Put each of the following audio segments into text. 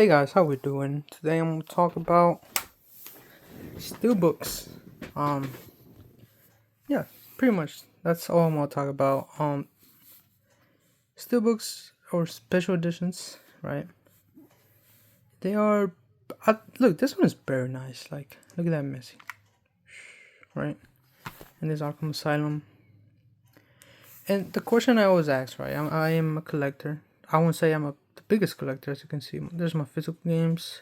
Hey guys, how we doing? Today I'm gonna talk about steelbooks. Um, yeah, pretty much that's all I'm gonna talk about. Steelbooks or special editions, right? They are. Look, this one is very nice. Like, look at that Messi, right? And this Arkham Asylum. And the question I always ask, right? I am a collector. I won't say I'm the biggest collector, as you can see. There's my physical games.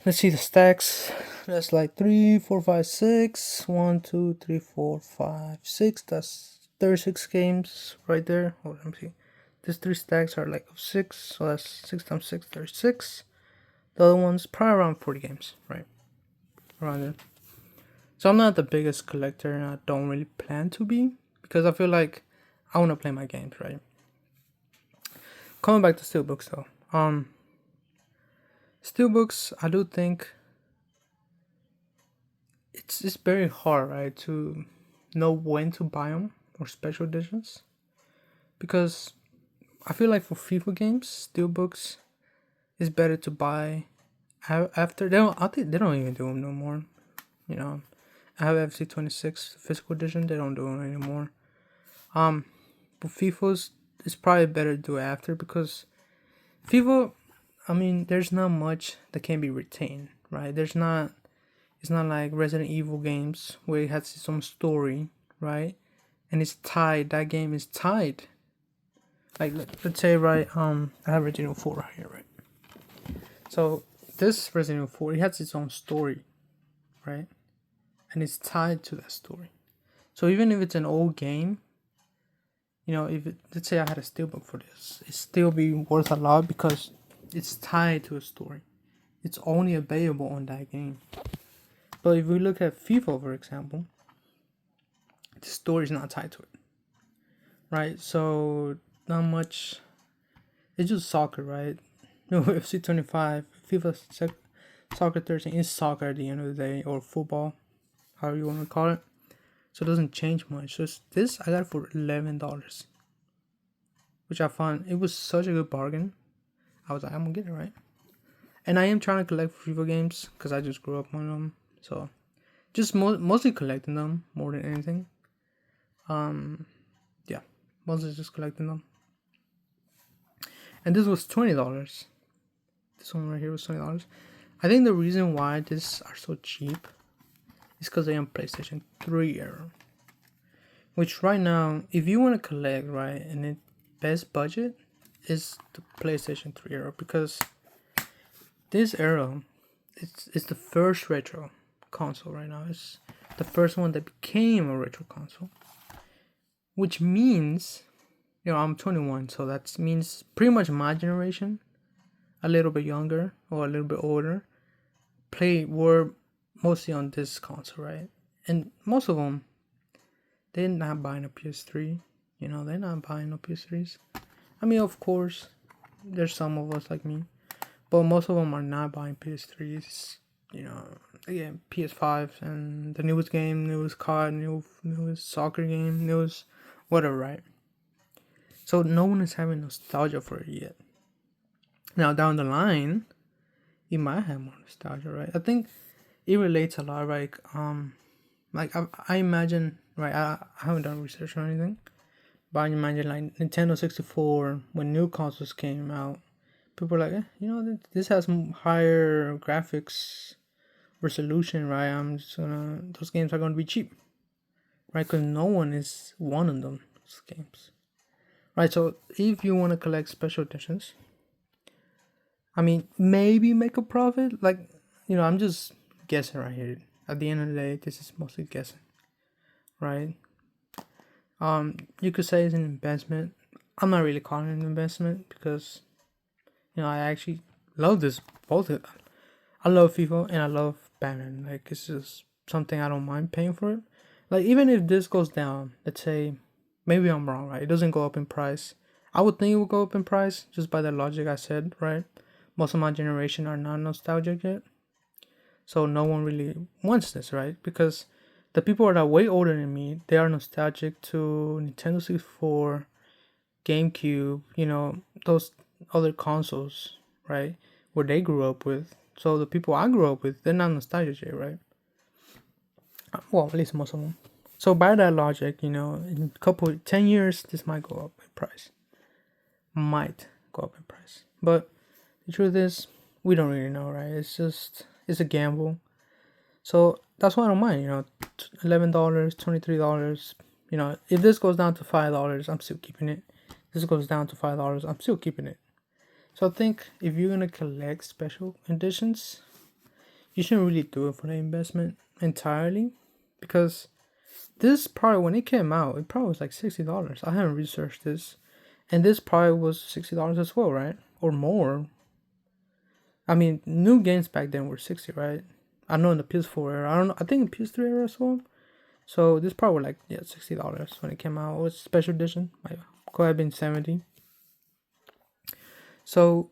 Let's see the stacks. That's like 3, 4, 5, 6. 1, 2, 3, 4, 5, 6. That's 36 games right there. Hold on, let me see. These 3 stacks are like 6, so that's 6 times 6, 36. The other one's probably around 40 games, right? Around there. So I'm not the biggest collector, and I don't really plan to be, because I feel like I want to play my games, right? Coming back to steelbooks though. Steelbooks, I do think it's very hard, right, to know when to buy them or special editions, because I feel like for FIFA games, steelbooks is better to buy after they don't. I think they don't even do them no more. You know, I have FC 26 physical edition. They don't do them anymore. But FIFA's it's probably better to do it after, because FIFA. I mean, there's not much that can be retained, right? There's not. It's not like Resident Evil games where it has its own story, right? And it's tied. That game is tied. Like let's say, right, I have Resident Evil 4 right here, right? So this Resident Evil 4, it has its own story, right? And it's tied to that story. So even if it's an old game, if let's say I had a steelbook for this, it still be worth a lot because it's tied to a story. It's only available on that game. But if we look at FIFA, for example, the story is not tied to it, right? So not much. It's just soccer, right? No, FC 25, FIFA Soccer 13 is soccer at the end of the day, or football, however you want to call it. So it doesn't change much. So this I got it for $11, which I found it was such a good bargain. I was like, I'm gonna get it, right. And I am trying to collect FIFA games because I just grew up on them. So just mostly collecting them more than anything. Yeah, mostly just collecting them. And this was $20. This one right here was $20. I think the reason why these are so cheap is because they are on PlayStation 3 era. Which right now, if you want to collect, right, and the best budget is the PlayStation 3 era, because this era, it's the first retro console right now. It's the first one that became a retro console. Which means, I'm 21, so that means pretty much my generation, a little bit younger or a little bit older, were mostly on this console, right? And most of them, they're not buying a PS3. They're not buying no PS3s. I mean, of course, there's some of us like me, but most of them are not buying PS3s. Again, PS5s and the newest game, newest COD, newest soccer game, newest whatever, right? So no one is having nostalgia for it yet. Now down the line, you might have more nostalgia, right? I think it relates a lot, right? Like I imagine, right? I haven't done research or anything, but I imagine like Nintendo 64 when new consoles came out, people were like, this has higher graphics resolution, right? Those games are gonna be cheap, right? Because no one is wanting those games, right? So if you want to collect special editions, I mean, maybe make a profit. Like, I'm just guessing right here. At the end of the day, this is mostly guessing, right? You could say it's an investment. I'm not really calling it an investment because, I actually love this. I love FIFA and I love Batman. Like, it's just something I don't mind paying for it. Like, even if this goes down, let's say, maybe I'm wrong, right? It doesn't go up in price. I would think it would go up in price just by the logic I said, right? Most of my generation are not nostalgic yet. So no one really wants this, right? Because the people that are way older than me, they are nostalgic to Nintendo 64, GameCube, those other consoles, right? What they grew up with. So the people I grew up with, they're not nostalgia J, right? Well, at least most of them. So by that logic, in a couple 10 years, this might go up in price. Might go up in price. But the truth is, we don't really know, right? It's a gamble. So that's why I don't mind, $11, $23. If this goes down to $5, I'm still keeping it. This goes down to $5, I'm still keeping it. So I think if you're gonna collect special editions, you shouldn't really do it for the investment entirely, because this probably, when it came out, it probably was like $60. I haven't researched this, and this probably was $60 as well, right? Or more. I mean, new games back then were 60, right? I know in the PS4 era. I don't know. I think in PS3 era as well. So this probably like $60 when it came out. It was special edition. Could have been 70. So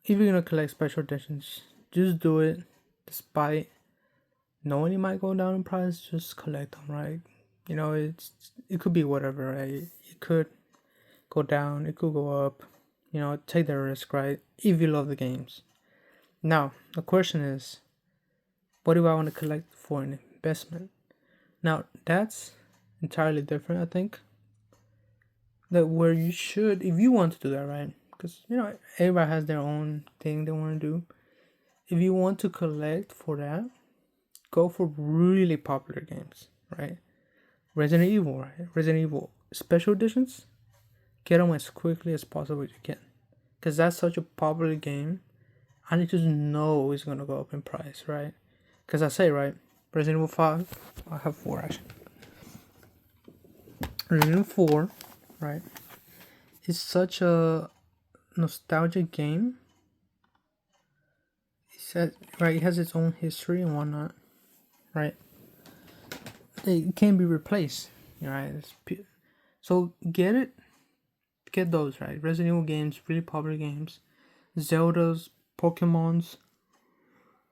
if you're gonna collect special editions, just do it. Despite knowing it might go down in price, just collect them, right? It could be whatever, right? It could go down, it could go up. Take the risk, right? If you love the games. Now the question is, what do I want to collect for an investment? Now that's entirely different, I think. That where you should, if you want to do that, right? Because everybody has their own thing they want to do. If you want to collect for that, go for really popular games, right? Resident Evil, right? Resident Evil special editions, get them as quickly as possible as you can, because that's such a popular game, and you just know it's gonna go up in price, right? Because I say, right, Resident Evil 5, I have 4 actually. Resident Evil 4, right? It's such a nostalgic game. It has its own history and whatnot, right? It can't be replaced, right? So get those, right? Resident Evil games, really popular games, Zelda's, Pokemon's,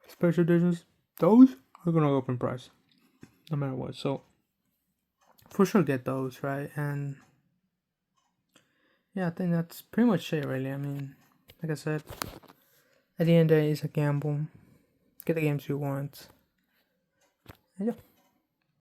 special editions. Those are gonna go up in price, no matter what. So for sure, get those, right? And yeah, I think that's pretty much it, really. I mean, like I said, at the end of the day, it's a gamble. Get the games you want. And yeah.